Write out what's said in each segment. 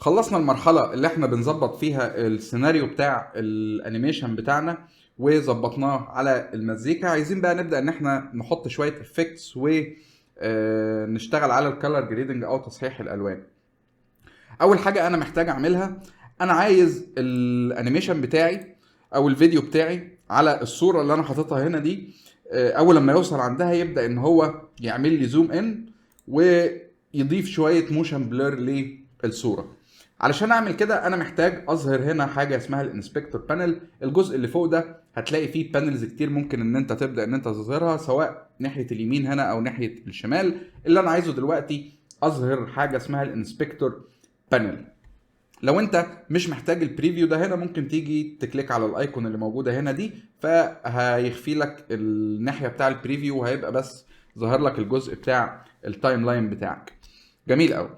خلصنا المرحلة اللي احنا بنظبط فيها السيناريو بتاع الانيميشن بتاعنا وظبطناه على المزيكا. عايزين بقى نبدأ ان احنا نحط شوية افكتس ونشتغل على الكالر جريدنج او تصحيح الالوان. اول حاجة انا محتاج اعملها، انا عايز الانيميشن بتاعي او الفيديو بتاعي على الصورة اللي انا حاططها هنا دي، اول لما يوصل عندها يبدأ ان هو يعمل لي زوم ان ويضيف شوية موشن بلور للصورة. علشان اعمل كده انا محتاج اظهر هنا حاجه اسمها الانسبكتور بانل. الجزء اللي فوق ده هتلاقي فيه بانلز كتير ممكن ان انت تبدا ان انت تظهرها، سواء ناحيه اليمين هنا او ناحيه الشمال. اللي انا عايزه دلوقتي اظهر حاجه اسمها الانسبكتور بانل. لو انت مش محتاج البريفيو ده هنا ممكن تيجي تكليك على الايكون اللي موجوده هنا دي، فهيخفي لك الناحيه بتاع البريفيو وهيبقى بس ظهر لك الجزء بتاع التايم لاين بتاعك. جميل قوي.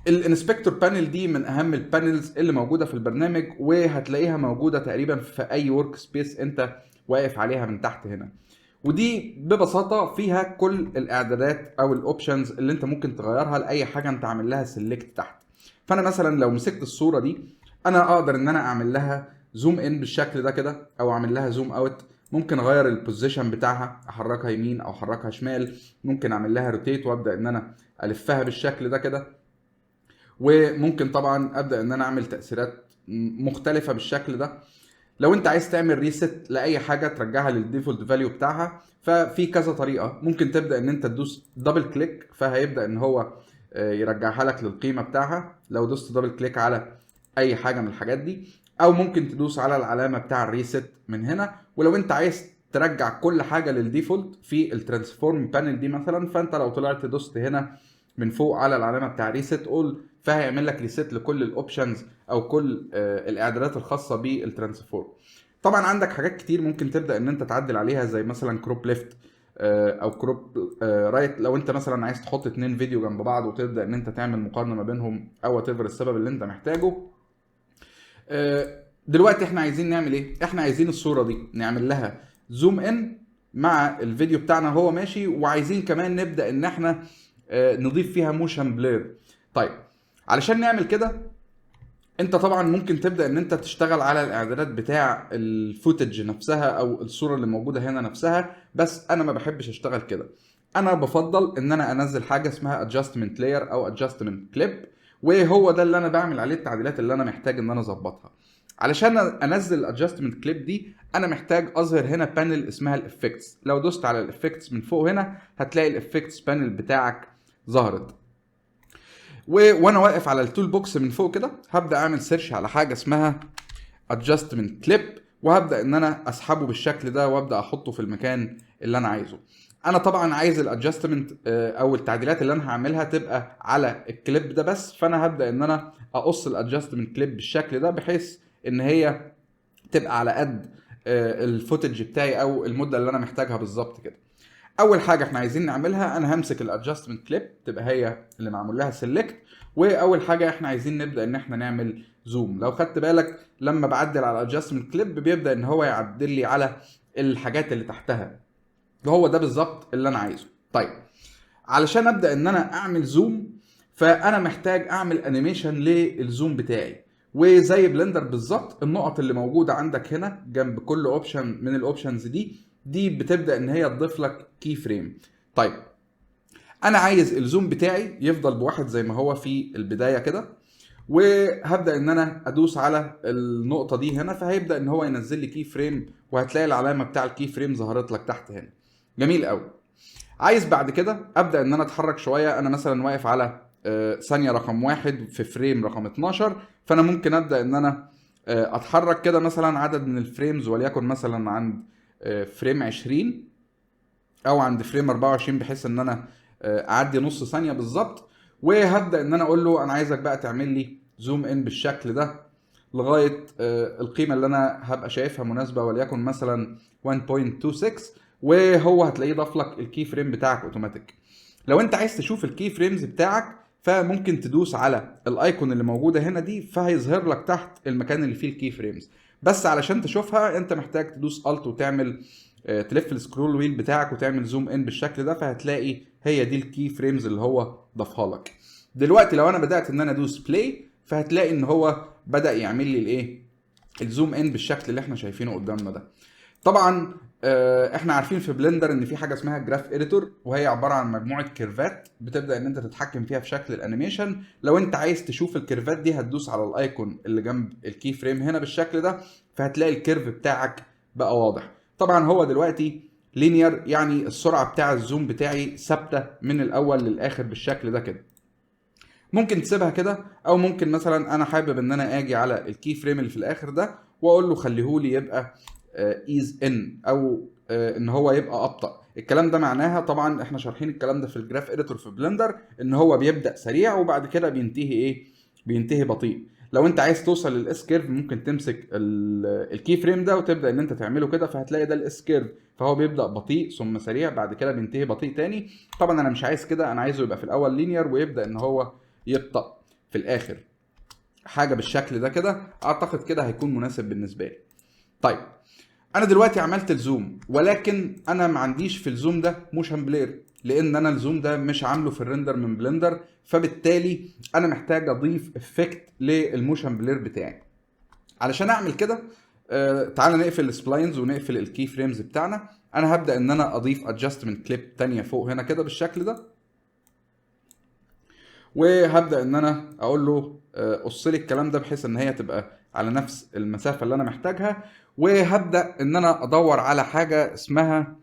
الانسبكتور بانل دي من اهم البانلز اللي موجوده في البرنامج، وهتلاقيها موجوده تقريبا في اي ورك سبيس انت واقف عليها من تحت هنا. ودي ببساطه فيها كل الاعدادات او الاوبشنز اللي انت ممكن تغيرها لاي حاجه انت عامل لها سيلكت تحت. فانا مثلا لو مسكت الصوره دي انا اقدر ان انا اعمل لها زوم ان بالشكل ده كده، او اعمل لها زوم اوت. ممكن اغير البوزيشن بتاعها، احركها يمين او احركها شمال. ممكن اعمل لها روتيت وابدا ان انا الفها بالشكل ده كده. وممكن طبعا ابدا ان انا اعمل تاثيرات مختلفه بالشكل ده. لو انت عايز تعمل ريست لاي حاجه ترجعها للديفولت فاليو بتاعها، ففي كذا طريقه. ممكن تبدا ان انت تدوس دبل كليك فهيبدا ان هو يرجعها لك للقيمه بتاعها لو دوست دبل كليك على اي حاجه من الحاجات دي. او ممكن تدوس على العلامه بتاع الريست من هنا. ولو انت عايز ترجع كل حاجه للديفولت في الترانسفورم بانل دي مثلا، فانت لو طلعت دوست هنا من فوق على العلامه بتاع ريست اول، فهيعمل لك ريست لكل الاوبشنز او كل الاعدادات الخاصه بالترانسفورم. طبعا عندك حاجات كتير ممكن تبدا ان انت تعدل عليها، زي مثلا كروب ليفت او كروب رايت. لو انت مثلا عايز تحط اتنين فيديو جنب بعض وتبدا ان انت تعمل مقارنه ما بينهم او تفر السبب اللي انت محتاجه. دلوقتي احنا عايزين نعمل ايه؟ احنا عايزين الصوره دي نعمل لها زوم ان مع الفيديو بتاعنا هو ماشي، وعايزين كمان نبدا ان احنا نضيف فيها موشن بلير. طيب علشان نعمل كده انت طبعا ممكن تبدا ان انت تشتغل على الاعدادات بتاع الفوتج نفسها او الصوره اللي موجوده هنا نفسها، بس انا ما بحبش اشتغل كده. انا بفضل ان انا انزل حاجه اسمها adjustment layer او adjustment clip، وهو ده اللي انا بعمل عليه التعديلات اللي انا محتاج ان انا اظبطها. علشان انزل الادجستمنت كليب دي انا محتاج اظهر هنا بانل اسمها الافكتس. لو دوست على الافكتس من فوق هنا هتلاقي الافكتس بانل بتاعك ظهرت. وانا واقف على التول بوكس من فوق كده هبدا اعمل سيرش على حاجه اسمها adjustment clip، وهبدا ان انا اسحبه بالشكل ده وابدا احطه في المكان اللي انا عايزه. انا طبعا عايز الادجستمنت او التعديلات اللي انا هعملها تبقى على الكليب ده بس، فانا هبدا ان انا اقص الادجستمنت كليب بالشكل ده بحيث ان هي تبقى على قد الفوتج بتاعي او المده اللي انا محتاجها بالظبط كده. اول حاجه احنا عايزين نعملها، انا همسك الادجستمنت كليب تبقى هي اللي معمول لها سيلكت. واول حاجه احنا عايزين نبدا ان احنا نعمل زوم. لو خدت بالك لما بعدل على الادجستمنت كليب بيبدا ان هو يعدل لي على الحاجات اللي تحتها، وهو ده بالظبط اللي انا عايزه. طيب علشان ابدا ان انا اعمل زوم فانا محتاج اعمل انيميشن للزوم بتاعي. وزي بلندر بالظبط النقط اللي موجوده عندك هنا جنب كل اوبشن من الاوبشنز دي بتبدا ان هي تضيف لك كي فريم. طيب انا عايز الزوم بتاعي يفضل بواحد زي ما هو في البدايه كده، وهبدا ان انا ادوس على النقطه دي هنا فهيبدا ان هو ينزل لي كي فريم، وهتلاقي العلامه بتاع الكي فريم ظهرت لك تحت هنا. جميل قوي. عايز بعد كده ابدا ان انا اتحرك شويه. انا مثلا واقف على ثانيه رقم 1 في فريم رقم 12، فانا ممكن ابدا ان انا اتحرك كده مثلا عدد من الفريمز، وليكن مثلا عند فريم 20 او عند فريم 24، بحيث ان انا اعدي نص ثانيه بالظبط. وهبدا ان انا اقول له انا عايزك بقى تعمل لي زوم ان بالشكل ده لغايه القيمه اللي انا هبقى شايفها مناسبه، وليكن مثلا 1.26، وهو هتلاقيه ضاف لك الكي فريم بتاعك اوتوماتيك. لو انت عايز تشوف الكي فريمز بتاعك فممكن تدوس على الايكون اللي موجوده هنا دي فهيظهر لك تحت المكان اللي فيه الكي فريمز. بس علشان تشوفها انت محتاج تدوس الت وتعمل تلف السكرول ويل بتاعك وتعمل زوم ان بالشكل ده، فهتلاقي هي دي الكي فريمز اللي هو ضافها لك. دلوقتي لو انا بدات ان انا ادوس بلاي فهتلاقي ان هو بدا يعمل لي الايه، الزوم ان بالشكل اللي احنا شايفينه قدامنا ده. طبعا احنا عارفين في بلندر ان في حاجه اسمها جراف اديتور، وهي عباره عن مجموعه كيرفات بتبدا ان انت تتحكم فيها في شكل الانيميشن. لو انت عايز تشوف الكيرفات دي هتدوس على الايكون اللي جنب الكي فريم هنا بالشكل ده، فهتلاقي الكيرف بتاعك بقى واضح. طبعا هو دلوقتي لينير، يعني السرعه بتاع الزوم بتاعي ثابته من الاول للاخر بالشكل ده كده. ممكن تسيبها كده، او ممكن مثلا انا حابب ان انا اجي على الكي فريم اللي في الاخر ده واقول له خليهولي يبقى ايز ان، او ان هو يبقى ابطا. الكلام ده معناها طبعا احنا شارحين الكلام ده في الجراف اديتور في بلندر، ان هو بيبدا سريع وبعد كده بينتهي ايه، بينتهي بطيء. لو انت عايز توصل للاس كيرف ممكن تمسك الكي فريم ده وتبدا ان انت تعمله كده، فهتلاقي ده الاس كيرف، فهو بيبدا بطيء ثم سريع بعد كده بينتهي بطيء تاني. طبعا انا مش عايز كده، انا عايزه يبقى في الاول لينير ويبدا ان هو يبطأ في الاخر. حاجه بالشكل ده كده اعتقد كده هيكون مناسب بالنسبه لي. طيب انا دلوقتي عملت الزوم، ولكن انا ما عنديش في الزوم ده موشن بلير، لان انا الزوم ده مش عامله في الريندر من بلندر، فبالتالي انا محتاج اضيف افكت للموشن بلير بتاعي. علشان اعمل كده تعال نقفل السبلاينز ونقفل الكي فريمز بتاعنا. انا هبدا ان انا اضيف ادجستمنت كليب تانية فوق هنا كده بالشكل ده، وهبدا ان انا اقول له قص لي الكلام ده بحيث ان هي تبقى على نفس المسافه اللي انا محتاجها. وهبدا ان انا ادور على حاجه اسمها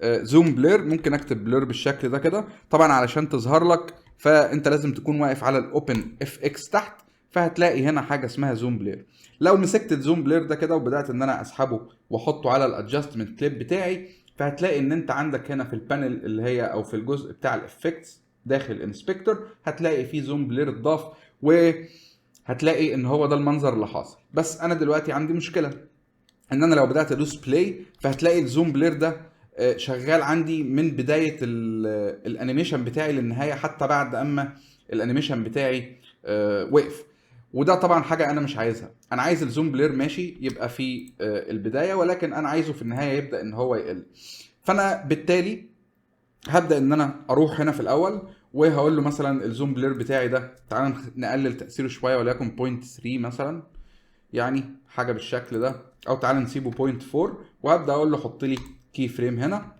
زوم بلير. ممكن اكتب بلير بالشكل ده كده، طبعا علشان تظهر لك فانت لازم تكون واقف على الاوبن اف اكس تحت، فهتلاقي هنا حاجه اسمها زوم بلير. لو مسكت الزوم بلير ده كده وبدات ان انا اسحبه واحطه على الادجستمنت كليب بتاعي، فهتلاقي ان انت عندك هنا في البانل اللي هي او في الجزء بتاع الافكتس داخل انسبكتور هتلاقي فيه زوم بلير اتضاف، وهتلاقي ان هو ده المنظر اللي حاصل. بس انا دلوقتي عندي مشكله، ان انا لو بدات ادوس بلاي فهتلاقي الزوم بلير ده شغال عندي من بدايه الانيميشن بتاعي للنهايه، حتى بعد اما الانيميشن بتاعي وقف. وده طبعا حاجه انا مش عايزها. انا عايز الزوم بلير ماشي يبقى في البدايه، ولكن انا عايزه في النهايه يبدا ان هو يقل. فانا بالتالي هبدا ان انا اروح هنا في الاول وهقول له مثلا الزوم بلير بتاعي ده تعال نقلل تاثيره شويه وليكن 0.3 مثلا، يعني حاجه بالشكل ده، او تعال نسيبه 0.4، وهبدا اقول له حط لي كي فريم هنا.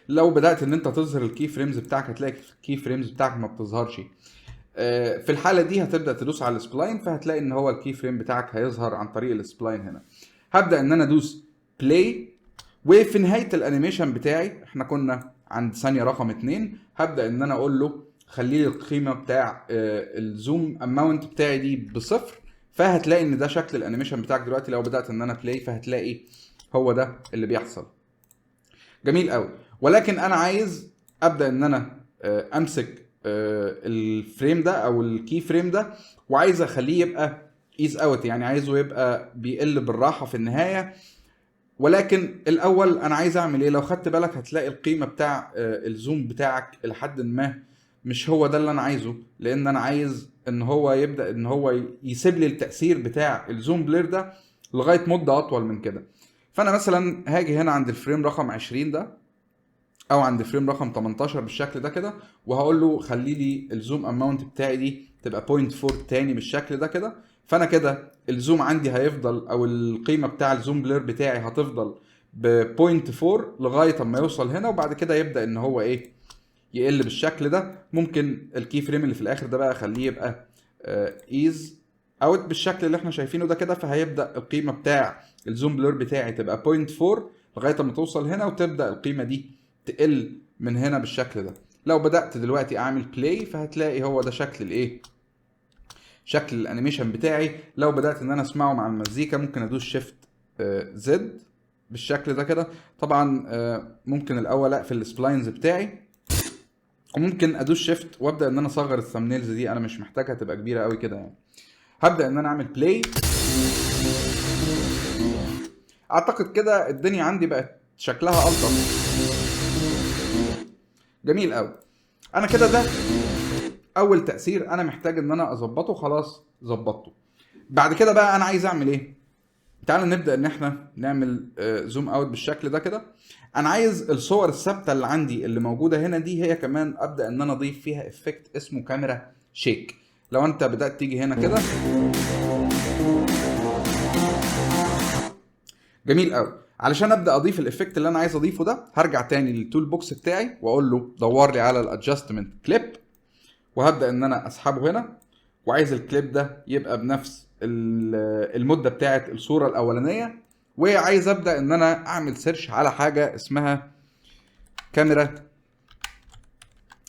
لو بدات ان انت تظهر الكي فريمز بتاعك هتلاقي الكي فريمز بتاعك ما بتظهرش. في الحاله دي هتبدا تدوس على السبلاين، فهتلاقي ان هو الكي فريم بتاعك هيظهر عن طريق السبلاين هنا. هبدا ان انا ادوس بلاي، وفي نهايه الانيميشن بتاعي احنا كنا عند ثانيه رقم 2، هبدا ان انا اقول له خلي لي القيمه بتاع الزوم اماونت بتاعي دي بصفر، فهتلاقي ان ده شكل الانيميشن بتاعك دلوقتي. لو بدات ان انا بلاي فهتلاقي هو ده اللي بيحصل. جميل قوي. ولكن انا عايز ابدا ان انا امسك الفريم ده او الكي فريم ده، وعايز اخليه يبقى ايز اوت، يعني عايزه يبقى بيقل بالراحه في النهايه. ولكن الاول انا عايز اعمل ايه؟ لو خدت بالك هتلاقي القيمه بتاع الزوم بتاعك لحد ما مش هو ده اللي انا عايزه، لان انا عايز ان هو يبدا ان هو يسيب لي التاثير بتاع الزوم بلير ده لغايه مده اطول من كده. فانا مثلا هاجي هنا عند الفريم رقم 20 ده، او عند فريم رقم 18 بالشكل ده كده، وهقول له خلي لي الزوم اماونت بتاعي دي تبقى 0.4 تاني بالشكل ده كده. فانا كده الزوم عندي هيفضل، او القيمه بتاع الزوم بلير بتاعي هتفضل ب 0.4 لغايه اما يوصل هنا، وبعد كده يبدا ان هو ايه، يقل بالشكل ده. ممكن الكي فريم اللي في الاخر ده بقى اخليه يبقى ايز اوت بالشكل اللي احنا شايفينه ده كده، فهيبدا القيمه بتاع الزوم بلير بتاعي تبقى 0.4 لغايه ما توصل هنا، وتبدا القيمه دي تقل من هنا بالشكل ده. لو بدات دلوقتي اعمل بلاي فهتلاقي هو ده شكل الايه، شكل الانيميشن بتاعي. لو بدات ان انا اسمعه مع المزيكا ممكن ادوس شيفت زد بالشكل ده كده. طبعا ممكن الاول اقفل السبلاينز بتاعي، وممكن ادوس شيفت وابدا ان انا اصغر الثامبنيلز دي، انا مش محتاجها تبقى كبيره قوي كده يعني. هبدا ان انا اعمل بلاي. اعتقد كده الدنيا عندي بقت شكلها الطف. جميل قوي. انا كده ده اول تاثير انا محتاج ان انا اظبطه، خلاص ظبطته. بعد كده بقى انا عايز اعمل ايه؟ تعال نبدا ان احنا نعمل زوم اوت بالشكل ده كده. انا عايز الصور الثابته اللي عندي اللي موجوده هنا دي هي كمان ابدا ان انا اضيف فيها افكت اسمه كاميرا شيك. لو انت بدات تيجي هنا كده، جميل قوي. علشان ابدا اضيف الافكت اللي انا عايز اضيفه ده، هرجع تاني للتول بوكس بتاعي واقول له دور لي على الادجستمنت كليب، وهبدا ان انا اسحبه هنا. وعايز الكليب ده يبقى بنفس المده بتاعه الصوره الاولانيه، وعايز ابدا ان انا اعمل سيرش على حاجه اسمها كاميرا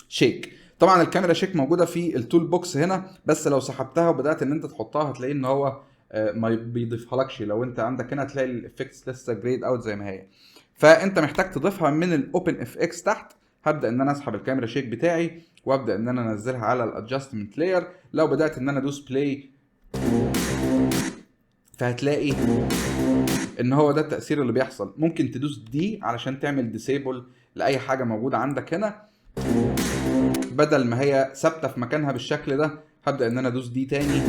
شيك. طبعا الكاميرا شيك موجوده في التول بوكس هنا، بس لو سحبتها وبدات ان انت تحطها هتلاقي ان هو ما بيضيفها لكش. لو انت عندك هنا هتلاقي الافكتس لسه جريد اوت زي ما هي، فانت محتاج تضيفها من الاوبن اف اكس تحت. هبدا ان انا اسحب الكاميرا شيك بتاعي وابدا ان انا انزلها على الادجستمنت لاير. لو بدات ان انا ادوس بلاي فهتلاقي ان هو ده التاثير اللي بيحصل. ممكن تدوس دي علشان تعمل ديسيبل لاي حاجه موجوده عندك هنا، بدل ما هي ثابته في مكانها بالشكل ده. هبدا ان انا ادوس دي تاني،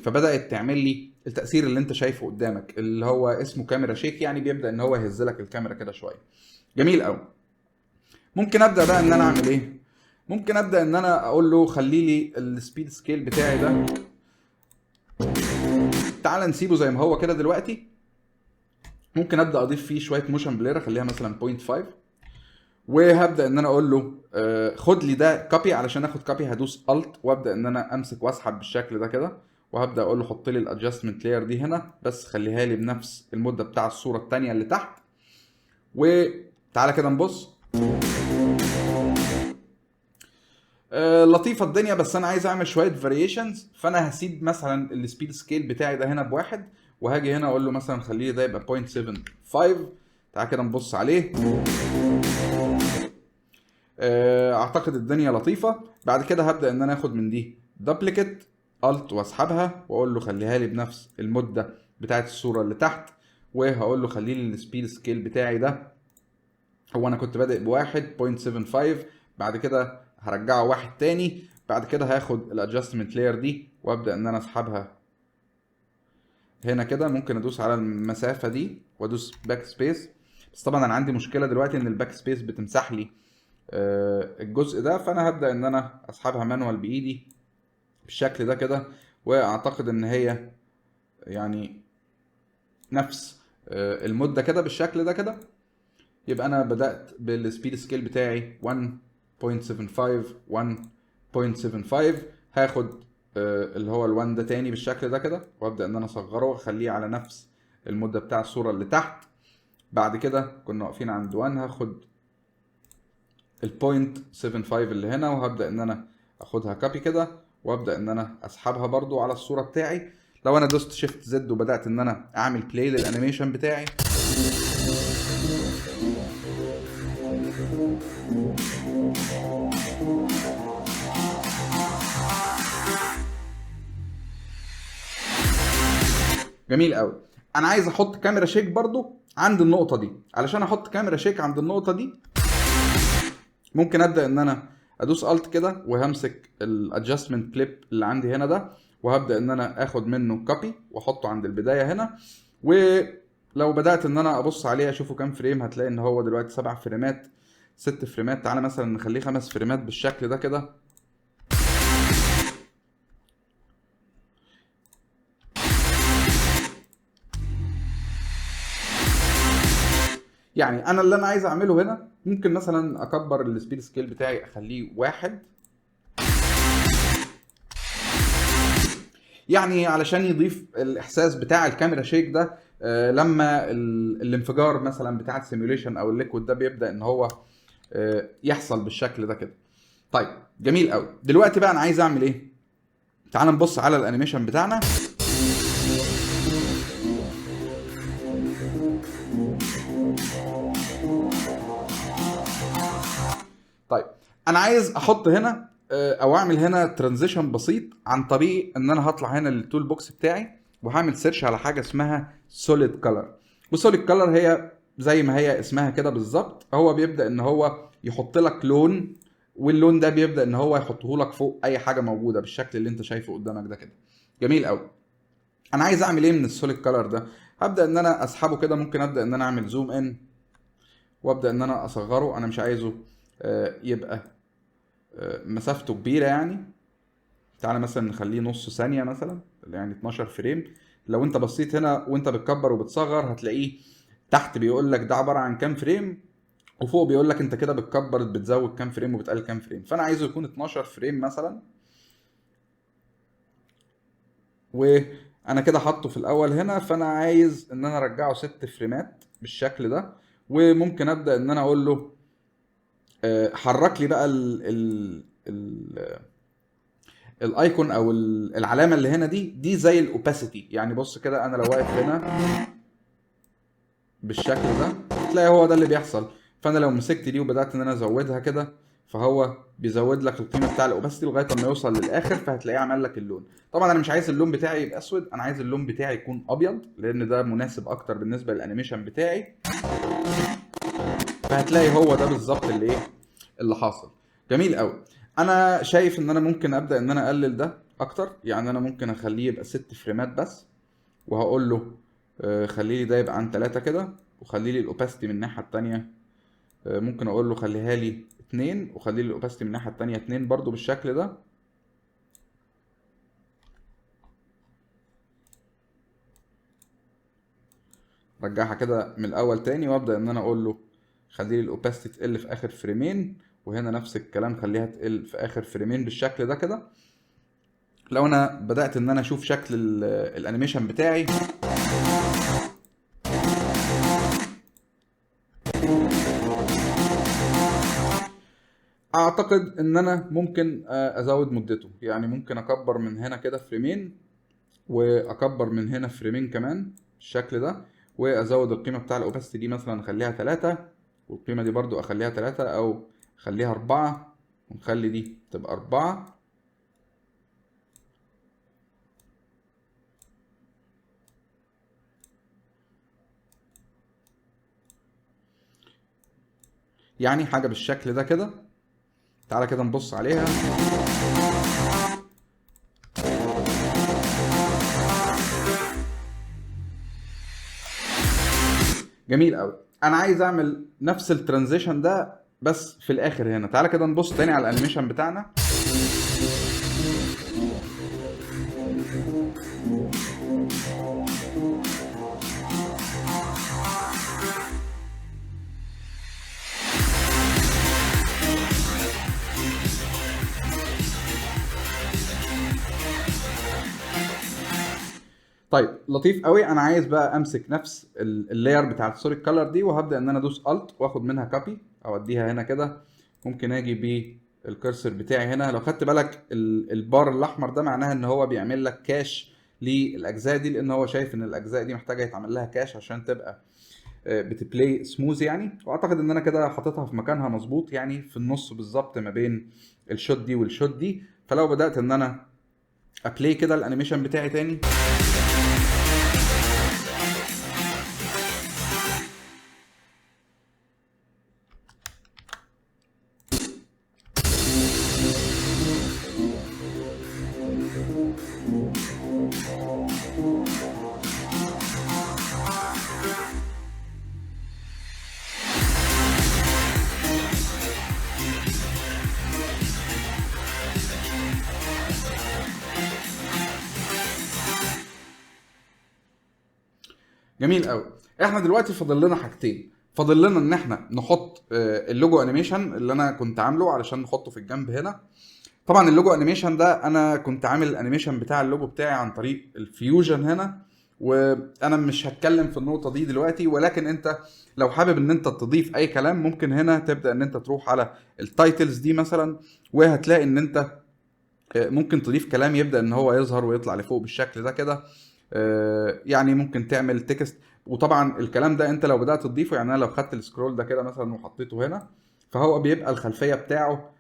فبدات تعمل لي التاثير اللي انت شايفه قدامك اللي هو اسمه كاميرا شيك، يعني بيبدا ان هو يهز لك الكاميرا كده شويه. جميل قوي. ممكن ابدا بقى ان انا اعمل ايه؟ ممكن ابدا ان انا اقول له خلي لي السبيد سكيل بتاعي ده، تعال نسيبه زي ما هو كده دلوقتي. ممكن ابدا اضيف فيه شويه موشن بلير، اخليها مثلا 0.5، وهبدا ان انا اقول له خد لي ده كوبي. علشان اخد كوبي هدوس الت وابدا ان انا امسك واسحب بالشكل ده كده، وهبدا اقول له حط لي الادجستمنت لاير دي هنا، بس خليها لي بنفس المده بتاع الصوره الثانيه اللي تحت. وتعالى كده نبص. لطيفه الدنيا، بس انا عايز اعمل شويه فاريشنز، فانا هسيب مثلا السبيد سكيل بتاعي ده هنا بواحد، وهاجي هنا اقول له مثلا خليه ده يبقى 0.75. تعالى كده نبص عليه. اعتقد الدنيا لطيفه. بعد كده هبدا ان انا اخد من دي دبليكيت الت واسحبها واقول له خليها لي بنفس المده بتاعت الصوره اللي تحت، وهقول له خلي لي السبيد سكيل بتاعي ده، هو انا كنت بادئ بواحد 0.75، بعد كده هرجعه واحد تاني. بعد كده هاخد الادجستمنت لاير دي وابدا ان انا اسحبها هنا كده. ممكن ادوس على المسافه دي وادوس باك سبيس، بس طبعا انا عندي مشكله دلوقتي ان الباك سبيس بتمسح لي الجزء ده، فانا هبدا ان انا اسحبها مانوال بايدي بالشكل ده كده. واعتقد ان هي يعني نفس المده كده بالشكل ده كده. يبقى انا بدات بالسبيد سكيل بتاعي 1.75 1.75. هاخد اللي هو ال1 ده تاني بالشكل ده كده، وابدا ان انا اصغره واخليه على نفس المده بتاع الصوره اللي تحت. بعد كده كنا واقفين عند 1، هاخد ال 0.75 اللي هنا، وهبدا ان انا اخدها كوبي كده، وابدا ان انا اسحبها برضو على الصوره بتاعي. لو انا دوست شيفت زد وبدات ان انا اعمل بلاي للانيميشن بتاعي، جميل قوي. انا عايز احط كاميرا شيك برضو عند النقطه دي. علشان احط كاميرا شيك عند النقطه دي ممكن ابدا ان انا ادوس الت كده وهمسك الادجستمنت كليب اللي عندي هنا ده، وهبدا ان انا اخد منه كوبي واحطه عند البدايه هنا. ولو بدات ان انا ابص عليه اشوفه كام فريم، هتلاقي ان هو دلوقتي 7 فريمات 6 فريمات. تعالى مثلا نخليه 5 فريمات بالشكل ده كده. يعني انا اللي انا عايز اعمله هنا ممكن مثلا اكبر السبيد سكيل بتاعي اخليه 1، يعني علشان يضيف الاحساس بتاع الكاميرا شيك ده لما الانفجار مثلا بتاع السيميوليشن او الليكويد ده بيبدا ان هو يحصل بالشكل ده كده. طيب جميل قوي. دلوقتي بقى انا عايز اعمل ايه؟ تعال نبص على الانيميشن بتاعنا. طيب انا عايز احط هنا او اعمل هنا ترانزيشن بسيط عن طريق ان انا هطلع هنا للتول بوكس بتاعي وهعمل سيرش على حاجه اسمها سوليد كلر. وسوليد كلر هي زي ما هي اسمها كده بالظبط، هو بيبدا ان هو يحط لك لون، واللون ده بيبدا ان هو يحطه لك فوق اي حاجه موجوده بالشكل اللي انت شايفه قدامك ده كده. جميل قوي. انا عايز اعمل ايه من السوليد كلر ده؟ هبدا ان انا اسحبه كده، ممكن ابدا ان انا اعمل زوم ان وابدا ان انا اصغره. انا مش عايزه يبقى مسافته كبيره يعني. تعالى مثلا نخليه نص ثانيه مثلا، يعني 12 فريم. لو انت بصيت هنا وانت بتكبر وبتصغر هتلاقيه تحت بيقول لك ده عباره عن كام فريم، وفوق بيقول لك انت كده بتكبر بتزود كام فريم وبتقلل كام فريم. فانا عايزه يكون 12 فريم مثلا، وانا كده حاطه في الاول هنا. فانا عايز ان انا ارجعه 6 فريمات بالشكل ده. وممكن ابدا ان انا اقول له حرك لي بقى ال الايكون او العلامه اللي هنا دي زي الاوباسيتي. يعني بص كده، انا لو واقف هنا بالشكل ده تلاقي هو ده اللي بيحصل. فانا لو مسكت دي وبدات ان انا ازودها كده، فهو بيزود لك القيمه بتاع الاوباسيتي لغايه ما يوصل للاخر، فهتلاقيه عمل لك اللون. طبعا انا مش عايز اللون بتاعي يبقى اسود، انا عايز اللون بتاعي يكون ابيض لان ده مناسب اكتر بالنسبه للانيميشن بتاعي. فهتلاقي هو ده بالظبط اللي ايه اللي حاصل. جميل قوي. انا شايف ان انا ممكن ابدا ان انا اقلل ده اكتر. يعني انا ممكن اخليه يبقى 6 فريمات بس، وهقول له خلي لي ده يبقى عن 3 كده، وخلي لي الاوباسيتي من الناحيه التانيه ممكن اقول له خليها لي 2، وخلي لي الاوباسيتي من الناحيه التانيه 2 برضو بالشكل ده. رجعها كده من الاول تاني، وابدا ان انا اقول له خلي لي الاوباسيتي تقل في اخر فريمين، وهنا نفس الكلام خليها تقل في اخر فريمين بالشكل ده كده. لو انا بدات ان انا اشوف شكل الانيميشن بتاعي، اعتقد ان انا ممكن ازود مدته. يعني ممكن اكبر من هنا كده فريمين، واكبر من هنا فريمين كمان بالشكل ده، وازود القيمه بتاع الاوباسيتي دي مثلا اخليها 3، والقيمه دي برضو اخليها 3 او اخليها 4، ونخلي دي تبقى 4. يعني حاجه بالشكل ده كده. تعالى كده نبص عليها. جميل قوي. انا عايز اعمل نفس الترانزيشن ده بس في الاخر هنا. تعالى كده نبص تاني على الانيميشن بتاعنا. طيب لطيف قوي. انا عايز بقى امسك نفس اللاير بتاعت السوليد كلر دي، وهبدا ان انا ادوس الت واخد منها كوبي اوديها هنا كده. ممكن اجي بالكرسر بتاعي هنا. لو خدت بالك البار الاحمر ده معناها ان هو بيعمل لك كاش للاجزاء دي، لان هو شايف ان الاجزاء دي محتاجه يتعمل لها كاش عشان تبقى بتبلاي سموز يعني. واعتقد ان انا كده حاططها في مكانها مظبوط، يعني في النص بالظبط ما بين الشوت دي والشوت دي. فلو بدات ان انا ابلاي كده الانيميشن بتاعي تاني، جميل قوي. احنا دلوقتي فاضل لنا حاجتين. فاضل لنا ان احنا نحط اللوجو انيميشن اللي انا كنت عامله علشان نحطه في الجنب هنا. طبعا اللوجو انيميشن ده انا كنت عامل الانيميشن بتاع اللوجو بتاعي عن طريق الفيوجن هنا، وانا مش هتكلم في النقطه دي دلوقتي. ولكن انت لو حابب ان انت تضيف اي كلام، ممكن هنا تبدا ان انت تروح على التايتلز دي مثلا، وهتلاقي ان انت ممكن تضيف كلام يبدا ان هو يظهر ويطلع لفوق بالشكل ده كده. يعني ممكن تعمل تكست. وطبعا الكلام ده انت لو بدات تضيفه، يعني انا لو خدت السكرول ده كده مثلا وحطيته هنا، فهو بيبقى الخلفيه بتاعه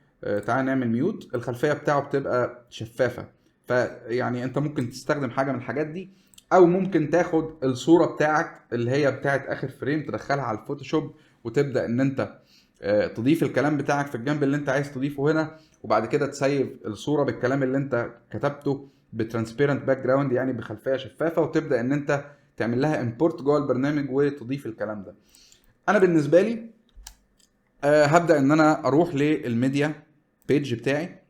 تعال نعمل ميوت. الخلفيه بتاعه بتبقى شفافه. فيعني انت ممكن تستخدم حاجه من الحاجات دي، او ممكن تاخد الصوره بتاعك اللي هي بتاعت اخر فريم تدخلها على الفوتوشوب، وتبدا ان انت تضيف الكلام بتاعك في الجنب اللي انت عايز تضيفه هنا، وبعد كده تسيب الصوره بالكلام اللي انت كتبته بترانسبيرنت باك جراوند، يعني بخلفيه شفافه، وتبدا ان انت تعمل لها امبورت جوه البرنامج وتضيف الكلام ده. انا بالنسبه لي هبدا ان انا اروح للميديا بيج بتاعي،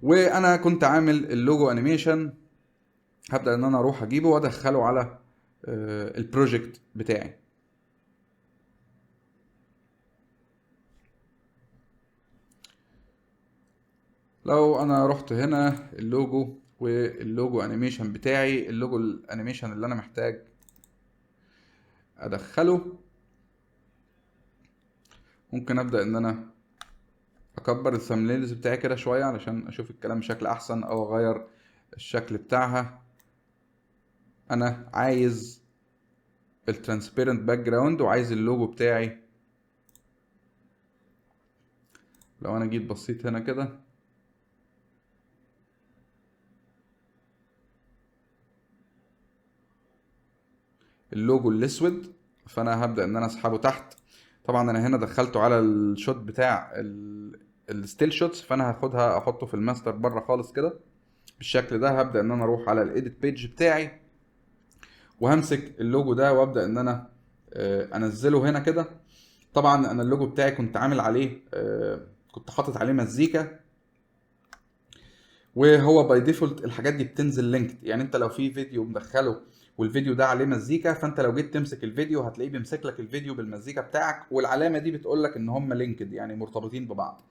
وانا كنت عامل اللوجو انيميشن، هبدا ان انا اروح اجيبه وادخله على البروجكت بتاعي. لو انا رحت هنا اللوجو واللوجو انيميشن بتاعي، اللوجو الانيميشن اللي انا محتاج ادخله، ممكن ابدا ان انا اكبر الثامبنيلز بتاعي كده شويه علشان اشوف الكلام بشكل احسن، او اغير الشكل بتاعها. انا عايز الترانسبيرنت باك جراوند، وعايز اللوجو بتاعي، لو انا جيت بصيت هنا كده اللوجو الاسود، فانا هبدا ان انا اسحبه تحت. طبعا انا هنا دخلته على الشوت بتاع الستيل شوتس، فانا هاخدها احطه في الماستر بره خالص كده بالشكل ده. هبدا ان انا اروح على الايديت بيج بتاعي، وهمسك اللوجو ده وابدا ان انا انزله هنا كده. طبعا انا اللوجو بتاعي كنت عامل عليه كنت حاطط عليه مزيكا، وهو باي ديفولت الحاجات دي بتنزل لينكد. يعني انت لو في فيديو مدخله والفيديو ده عليه مزيكا، فانت لو جيت تمسك الفيديو هتلاقيه بيمسك لك الفيديو بالمزيكا بتاعك، والعلامه دي بتقول لك ان هم لينكد، يعني مرتبطين ببعض.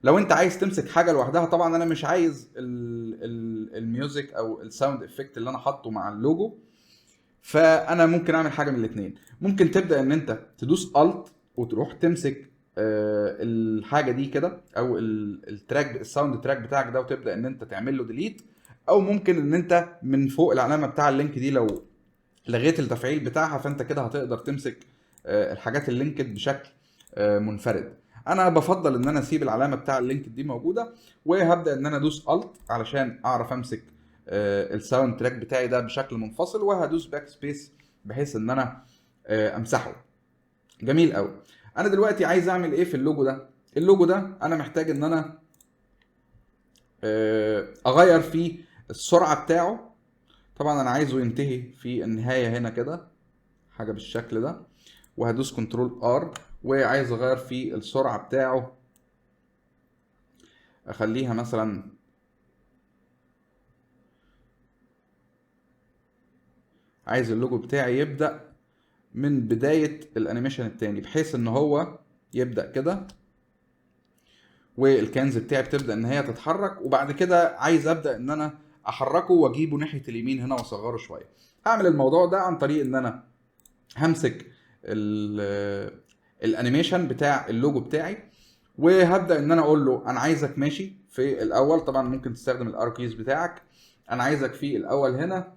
لو انت عايز تمسك حاجه لوحدها، طبعا انا مش عايز الميوزك او الساوند افكت اللي انا حاطه مع اللوجو، فانا ممكن اعمل حاجه من الاثنين. ممكن تبدا ان انت تدوس الت وتروح تمسك الحاجه دي كده، او التراك الساوند تراك بتاعك ده، وتبدا ان انت تعمل له ديليت. او ممكن ان انت من فوق العلامه بتاع اللينك دي لو لغيت التفعيل بتاعها، فانت كده هتقدر تمسك الحاجات اللينكد بشكل منفرد. انا بفضل ان انا اسيب العلامه بتاع اللينكد دي موجوده، وهبدا ان انا ادوس الت علشان اعرف امسك الساوند تراك بتاعي ده بشكل منفصل، وهدوس باك سبيس بحيث ان انا امسحه. جميل قوي. انا دلوقتي عايز اعمل ايه في اللوجو ده؟ اللوجو ده انا محتاج ان انا اغير فيه السرعه بتاعه. طبعا انا عايزه ينتهي في النهايه هنا كده، حاجه بالشكل ده، وهدوس كنترول ار، وعايز اغير في السرعه بتاعه، اخليها مثلا عايز اللوجو بتاعي يبدا من بدايه الانيميشن التاني، بحيث ان هو يبدا كده، والكنز بتاعي بتبدا ان هي تتحرك، وبعد كده عايز ابدا ان انا احركه واجيبه ناحيه اليمين هنا واصغره شويه. هعمل الموضوع ده عن طريق ان انا همسك الانيميشن بتاع اللوجو بتاعي، وهبدا ان انا اقول له انا عايزك ماشي في الاول. طبعا ممكن تستخدم الارو كيز بتاعك. انا عايزك في الاول هنا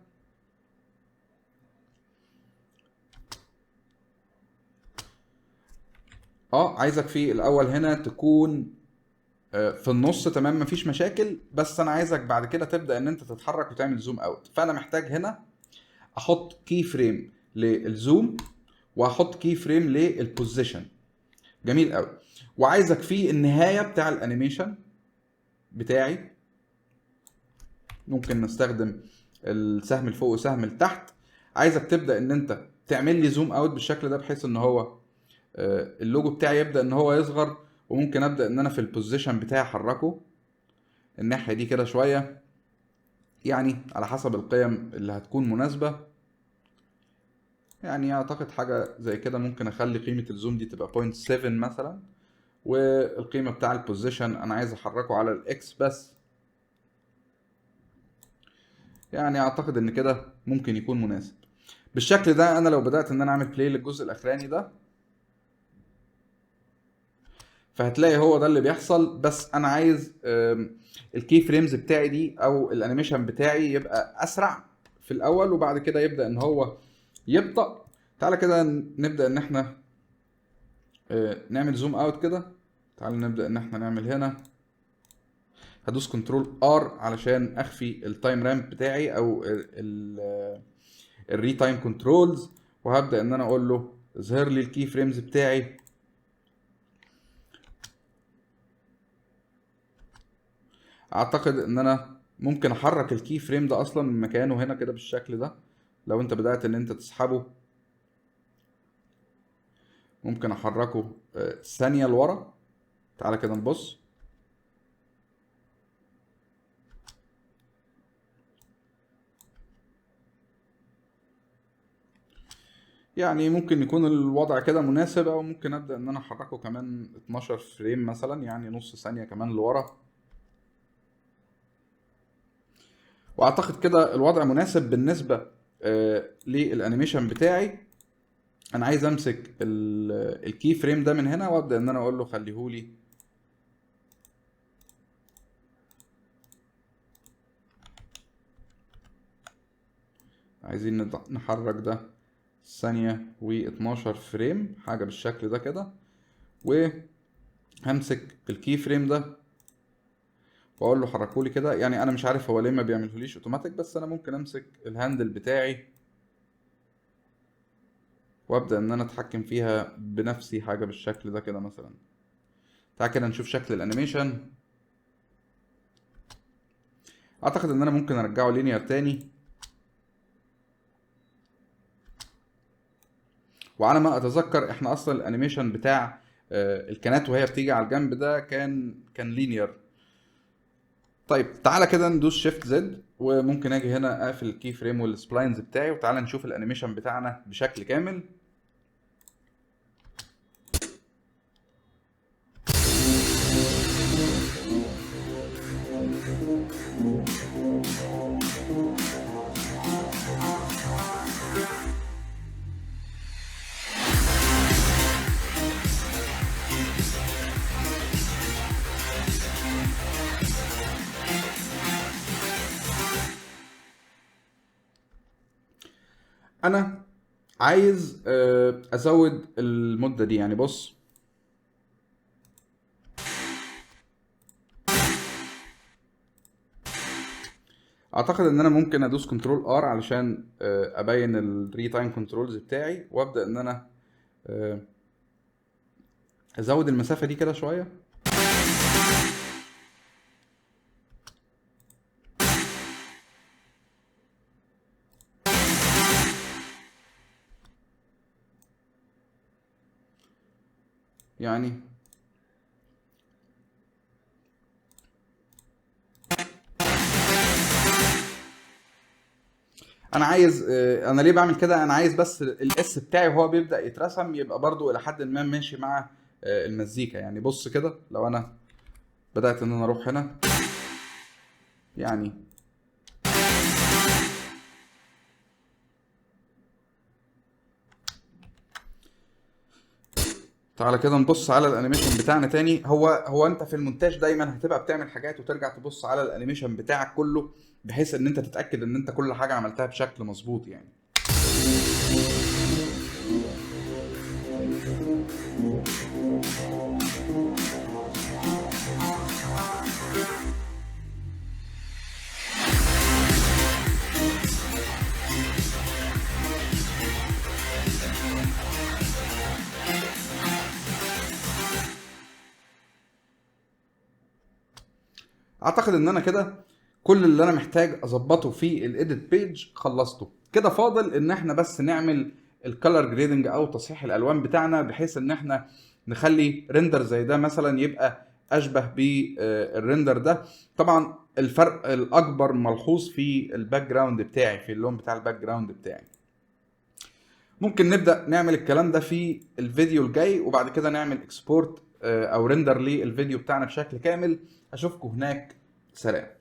عايزك في الاول هنا تكون في النص، تمام، مفيش مشاكل، بس انا عايزك بعد كده تبدا ان انت تتحرك وتعمل زوم اوت. فانا محتاج هنا احط كي فريم للزوم، واحط كي فريم للبوزيشن. جميل قوي. وعايزك في النهايه بتاع الانيميشن بتاعي، ممكن نستخدم السهم لفوق وسهم لتحت، عايزك تبدا ان انت تعمل لي زوم اوت بالشكل ده، بحيث ان هو اللوجو بتاعي يبدا ان هو يصغر. وممكن ابدا ان انا في البوزيشن بتاعي احركه الناحيه دي كده شويه، يعني على حسب القيم اللي هتكون مناسبه. يعني اعتقد حاجه زي كده ممكن اخلي قيمه الزوم دي تبقى 0.7 مثلا، والقيمه بتاع البوزيشن انا عايز احركه على الاكس بس. يعني اعتقد ان كده ممكن يكون مناسب. بالشكل ده انا لو بدات ان انا اعمل بلاي للجزء الاخراني ده، فهتلاقي هو ده اللي بيحصل. بس انا عايز الكي فريمز بتاعي دي او الانيميشن بتاعي يبقى اسرع في الاول، وبعد كده يبدا ان هو يبطأ. تعالى كده نبدا ان احنا نعمل زوم اوت كده. تعالى نبدا ان احنا نعمل هنا، هدوس كنترول ار علشان اخفي التايم رامب بتاعي او الري تايم كنترولز، وهبدا ان انا اقول له اظهر لي الكي فريمز بتاعي. اعتقد ان انا ممكن احرك الكي فريم ده اصلا من مكانه هنا كده بالشكل ده. لو انت بدأت ان انت تسحبه ممكن احركه ثانية لورا. تعالى كده نبص. يعني ممكن يكون الوضع كده مناسب، او ممكن ابدأ ان انا احركه كمان 12 فريم مثلا، يعني نص ثانية كمان لورا. واعتقد كده الوضع مناسب بالنسبة للانيميشن بتاعي. انا عايز امسك الكي فريم ده من هنا وابدأ ان انا اقول له خليهولي عايزين نحرك ده ثانية و12 فريم، حاجة بالشكل ده كده. وهمسك الكي فريم ده واقول له حركولي كده. يعني انا مش عارف هو ليه ما بيعملهوليش اوتوماتيك، بس انا ممكن امسك الهاندل بتاعي وابدا ان انا اتحكم فيها بنفسي، حاجة بالشكل ده كده مثلا. تعال كده نشوف شكل الانيميشن. اعتقد ان انا ممكن ارجعه لينير تاني. وعلى ما اتذكر احنا اصلا الانيميشن بتاع الكنات وهي بتيجي على الجنب ده كان لينير. طيب تعالى كده ندوس شيفت زد، وممكن اجي هنا اقفل الكي فريم والسبلاينز بتاعي، وتعالى نشوف الانيميشن بتاعنا بشكل كامل. انا عايز ازود المدة دي. يعني بص، اعتقد ان انا ممكن ادوس كنترول ار علشان ابين الري تايم كنترولز بتاعي، وابدا ان انا ازود المسافة دي كده شوية. يعني انا عايز انا ليه بعمل كده؟ انا عايز بس الاس بتاعي وهو بيبدأ يترسم يبقى برضو الى حد ما ماشي مع المزيكا. يعني بص كده، لو انا بدأت ان انا اروح هنا يعني تعالى كده نبص على الانيميشن بتاعنا تاني. هو انت في المونتاج دايما هتبقى بتعمل حاجات وترجع تبص على الانيميشن بتاعك كله، بحيث ان انت تتأكد ان انت كل حاجة عملتها بشكل مظبوط يعني. اعتقد ان انا كده كل اللي انا محتاج اظبطه في الايديت بيج خلصته. كده فاضل ان احنا بس نعمل الكالر جريدنج او تصحيح الالوان بتاعنا، بحيث ان احنا نخلي ريندر زي ده مثلا يبقى اشبه بالريندر ده. طبعا الفرق الاكبر ملحوظ في الباك جراوند بتاعي، في اللون بتاع الباك جراوند بتاعي. ممكن نبدأ نعمل الكلام ده في الفيديو الجاي، وبعد كده نعمل اكسبورت او ريندر للفيديو بتاعنا بشكل كامل. اشوفكم هناك. سلام.